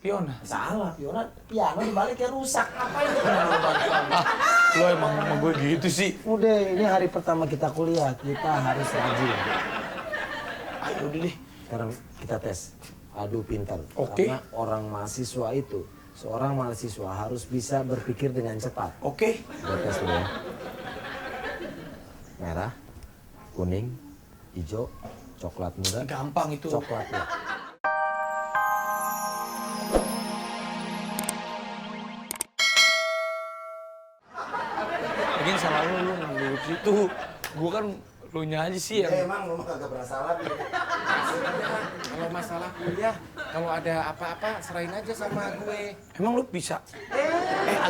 Fiona. Salah, Fiona. Piano dibaliknya rusak. Apa itu? Lo emang sama gue gitu sih. Udah, ini hari pertama kita kuliah. Kita harus rajin. Ayo udah deh. Sekarang kita tes. Adu pintar. Oke. Karena orang mahasiswa itu, seorang mahasiswa harus bisa berpikir dengan cepat. Oke. Kita tes dulu ya. Merah, kuning, hijau, coklat muda. Gampang itu. Coklat ya. Lagian salah lu ngambil situ. Gue kan lu nya aja sih yang... Emang lu mah kagak bersalah. Kalau masalah kuliah, kalau ada apa-apa serahin aja sama gue. Emang lu bisa?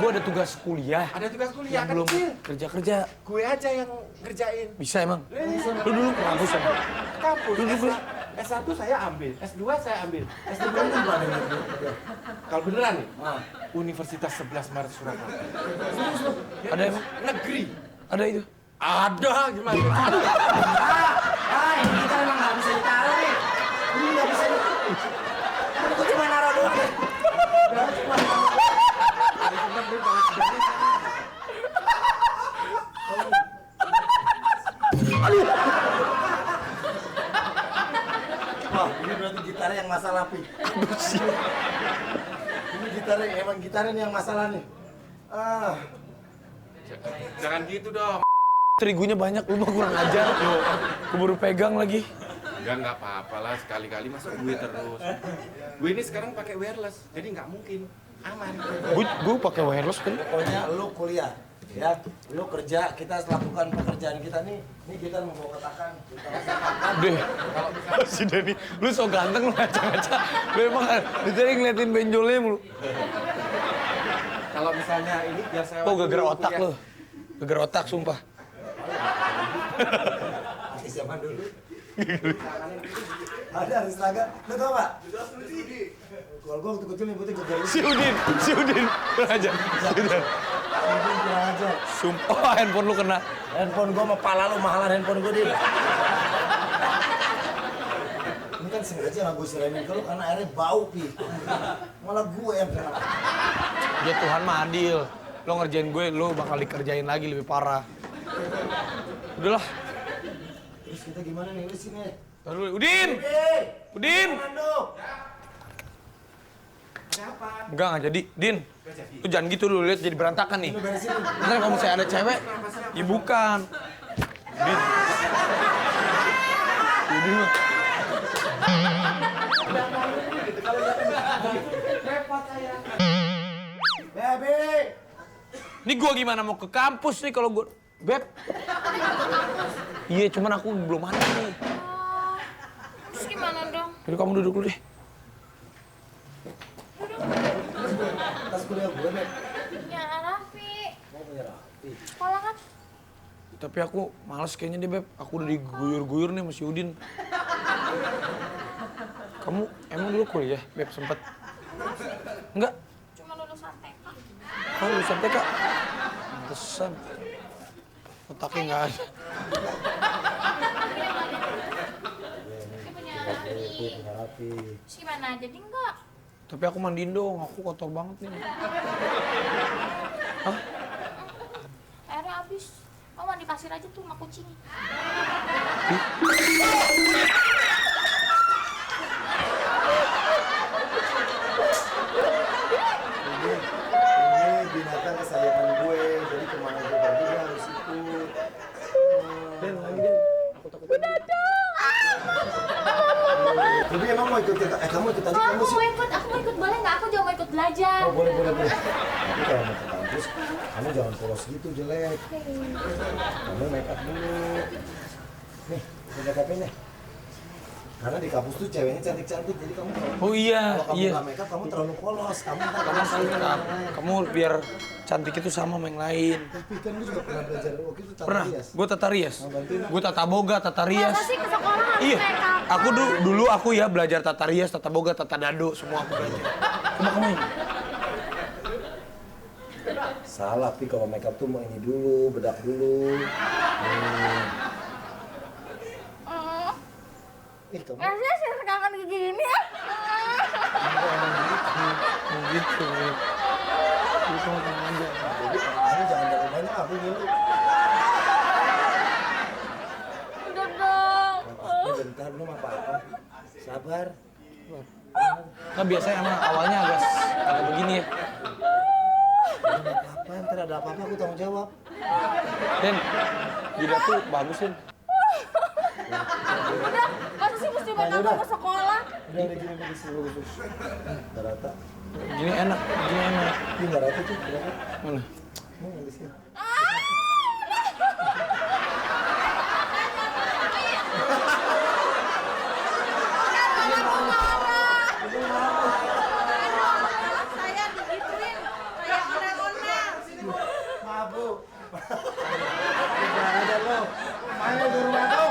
Gue ada tugas kuliah. Ada tugas kuliah Yang belum kecil. kerja-kerja. Gue aja yang ngerjain. Bisa emang? Lu dulu ke kampus ya? Kampus. Dulu. S1 saya ambil, S2 saya ambil, S3 itu mana? Kalau beneran nih, Universitas 11 Maret Surakarta. Ada emang? Negeri. Ada itu? Ada, gimana? Ini kita emang nggak bisa ditaruh nih. Ini nggak bisa nih. Aku cuma naruh doang deh. Wah, ini berarti gitarnya yang masalah, Pi. Ini gitarnya, emang gitarnya yang masalah nih. Jangan gitu dong. Terigunya banyak, lu mah kurang ajar. Keburu pegang lagi. Enggak apa-apa lah, sekali-kali masuk gue terus. Gue ini sekarang pakai wireless, jadi nggak mungkin. Aman. Gue pakai wireless kan. Pokoknya lu kuliah, ya, lu kerja, kita lakukan pekerjaan kita nih kita membawa ketakan, kita rasakan. Deh, si Denny, lu so ganteng lu ngaca-ngaca. Lu emang dari ngeliatin benjolnya mulu. Kalau misalnya ini biar saya... Oh, gara-gara otak lu. Gara-gara otak, sumpah. Zaman dulu. Ada astaga, lu tau gak? Kalau gua waktu kecil nyebutnya gegar. Si Udin. Kurang aja. Kurang aja. Sumpah, handphone lu kena. Handphone gua sama pala lu mahalan handphone gua, Din. Ini kan sengaja gak gua siramin ke lu karena airnya bau, Pi. Malah gue yang kena. Ya Tuhan mah adil. Lo ngerjain gue, lo bakal dikerjain lagi lebih parah. Udahlah. Terus kita gimana nih, lu sini. Taruh dulu. Udin! Udin! Enggak jadi. Din, lu jangan gitu dulu, lihat jadi berantakan nih. Ntar kalau misalnya ada cewek, ya bukan. Din. Udin lu. Baby! Ini gua gimana mau ke kampus nih kalau gua... Beb. Iya, cuman aku belum ada nih. Terus gimana dong? Jadi kamu duduk dulu deh. Tas kuliah gue, Beb. Ya, Raffi. Mau punya Raffi. Sekolah kan? Tapi aku males kayaknya deh, Beb. Aku udah diguyur-guyur nih sama si Udin. Kamu emang dulu kuliah, Beb, sempet? Enggak? Cuma lulus TK. Kamu lulusan TK? Pantesan. Otaknya nggak ada. Dia punya Raffi. Punya Raffi. Terus gimana? Jadi enggak? Tapi aku mandiin dong, aku kotor banget nih. Hah? Airnya habis. Kamu mandi pasir aja tuh sama kucing. Ini binatang kesayangan gue, jadi kemana gue pergi gue harus ikut. Den, lagi Den. Aku takut. Jadi emang mau ikut kita? Kamu ikut tadi, kamu sih? Aku mau ikut boleh nggak? Aku juga mau ikut belajar. Oh boleh. Tapi kalau mau ke kampus, kamu jangan polos gitu jelek. Kamu make up dulu. Nih, make up nih. Karena di kampus tuh ceweknya cantik-cantik, jadi kamu Oh iya, kalau kamu iya. nggak make up, kamu terlalu polos. Kamu ntar kamu saling Kamu biar cantik itu sama sama yang lain. Tapi kan lu juga pernah belajar waktu itu tata Pernah? rias. Gue tata rias. bantuin. Gue tata boga, tata rias. Masa sih ke sekolah harus Iya, make up? aku dulu aku ya belajar tata rias, tata boga, tata dado, semua aku belajar. Coba kamu ini. Salah, Pi, kalau make up tuh mau ini dulu, bedak dulu. Ih, kamu Rasanya sih sekarang kayak gini ya. emang gitu. gitu. Lu kamu tenang aja. Jadi kamu jangan dari banyak aku dulu. Udah dong. Bentar belum apa-apa. Sabar. Nah biasanya emang awalnya agak begini ya. Belum apa-apa, ntar ada apa-apa aku tanggung jawab. Den, Dida tuh bagus Den. Udah, masa sih mesti bawa kamu ke sekolah? Udah gini bagus. Nggak rata. Gini enak, gini enak. Ini nggak rata tuh, berapa? Mana? Yang di sini. Saya digituin, kayak ondel-ondel. Mabuk. Jangan aja lo. Mana di rumah tuh?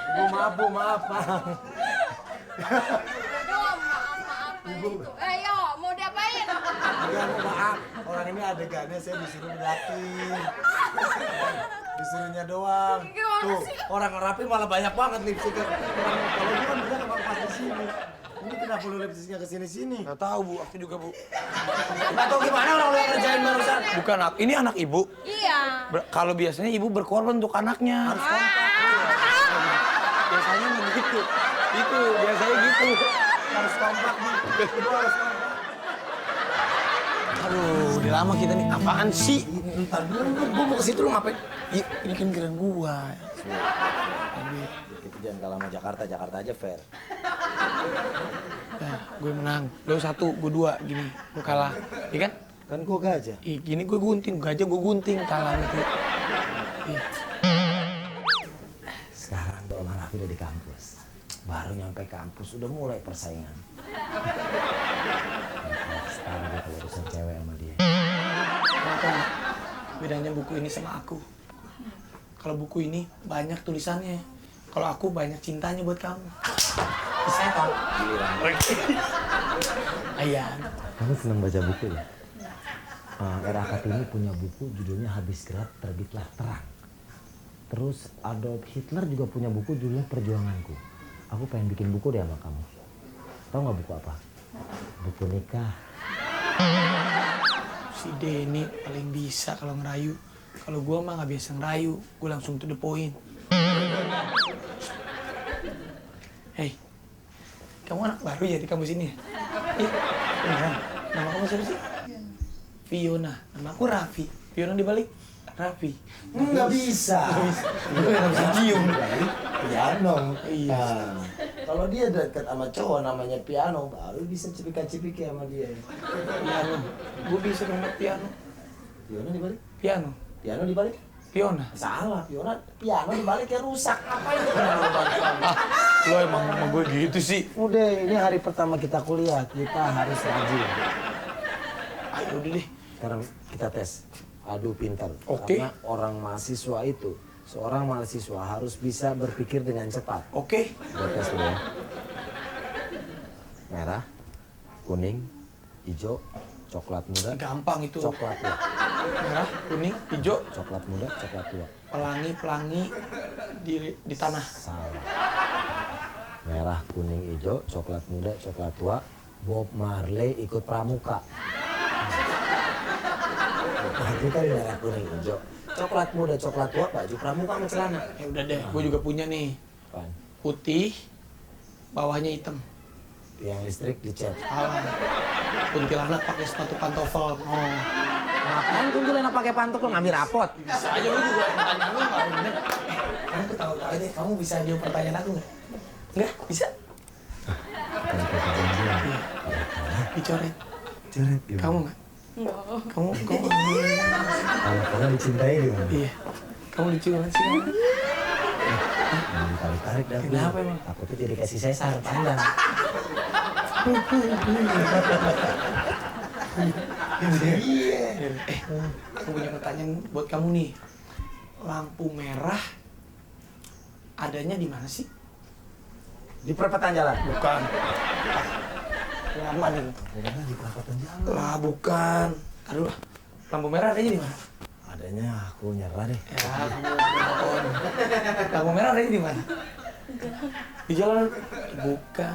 Ibu mabuk, maaf Bang. Aduh, maaf itu. Yo, mau diapain? Enggak, maaf. Orang ini adegannya saya disuruh ngeliatin. Disuruhnya doang. Gimana Tuh, sih? orang ngerapi malah banyak banget lipstiknya. Kalau gue kan bisa emang pas di sini. Ini kenapa lu lipstiknya ke sini-sini? Nggak tahu Bu, aku juga Bu. Nggak tahu gimana orang lu yang kerjain barusan. Bukan, ini anak ibu. Iya. Kalau biasanya ibu berkorban untuk anaknya. Harus kompak. Biasanya begitu. Itu biasanya gitu. Harus kompak nih. Ibu harus kompak. Aduh, udah lama kita nih. Apaan sih? Ntar dulu, gue mau ke situ lu ngapain? Ini kan keren gua. Itu jangan kalah sama Jakarta, Jakarta aja fair. Ya, gue menang. Lo 1, gue 2. Gini, gue kalah. Iya kan? Kan gue gajah. Gini gue gunting. Gajah gue gunting. Kalah gitu. Iya. Sekarang tuh Om Raffi udah di kampus. Baru nyampe kampus, udah mulai persaingan. Sekarang gue kalau urusan cewek sama dia. Kenapa? Bedanya buku ini sama aku. Kalau buku ini banyak tulisannya. Kalau aku banyak cintanya buat kamu. Bisa tau? Ayan. Kamu senang baca buku ya? Era Kartini punya buku judulnya Habis Gerak Terbitlah Terang. Terus Adolf Hitler juga punya buku judulnya Perjuanganku. Aku pengen bikin buku deh sama kamu. Tahu nggak buku apa? Buku nikah. Si Denny paling bisa kalau ngerayu. Kalau gua mah nggak biasa ngerayu, gua langsung to the point. Hei, kamu anak baru ya di kampus ini ya? Iya, beneran. Nama kamu siapa sih? Fiona. Nama aku Raffi. Fiona dibalik Raffi. Nggak bisa. Gue nggak bisa cium. Piano. Iya. Nah, kalau dia dekat sama cowok namanya Piano, baru bisa cipika-cipiki sama dia. Piano. Gue bisa dong piano. Piano dibalik? Piano. Piano dibalik? Fiona. Salah, piano dibaliknya rusak. Ngapain itu? Lo emang sama gue gitu sih. Udah, ini hari pertama kita kuliah, kita harus rajin. Ayo udah deh. Sekarang kita tes. Adu pintar. Oke. Karena orang mahasiswa itu, seorang mahasiswa harus bisa berpikir dengan cepat. Oke. Gue tes dulu ya. Merah, kuning, hijau, coklat muda, Gampang itu. coklat tua. Merah, kuning, hijau, Coklat muda, coklat tua. pelangi di tanah. Salah. Merah, kuning, hijau, coklat muda, coklat tua. Bob Marley ikut pramuka. Itu kan merah, kuning, hijau. Coklat muda, coklat tua, baju pramuka sama celana. Ya udah deh, gue juga punya nih. Apaan? Putih, bawahnya hitam. Yang listrik dicat. Salah. Kuntilanak pakai sepatu pantofel. Oh. Ngapain kuntilanak pakai pantok lo ngambil rapot? Bisa aja lu juga pertanyaan lu nggak bener. Kamu ketawa-tawa deh, kamu bisa jawab pertanyaan aku nggak? Nggak? Bisa? Dicoret. Coret. Kamu nggak? Kamu Kalau kalian dicintai gimana? iya. Kamu lucu banget sih. Tarik dah. Kenapa emang? Aku tuh jadi kasih sesar pandang. Aku punya pertanyaan buat kamu nih. Lampu merah adanya di mana sih? Di perempatan jalan. Bukan. Lama nih. Di perempatan jalan. Lah bukan. Aduh, lampu merah adanya di mana? Adanya aku nyerah deh. Ya, kamu bohong. Lampu merah adanya di mana? Di jalan. Bukan.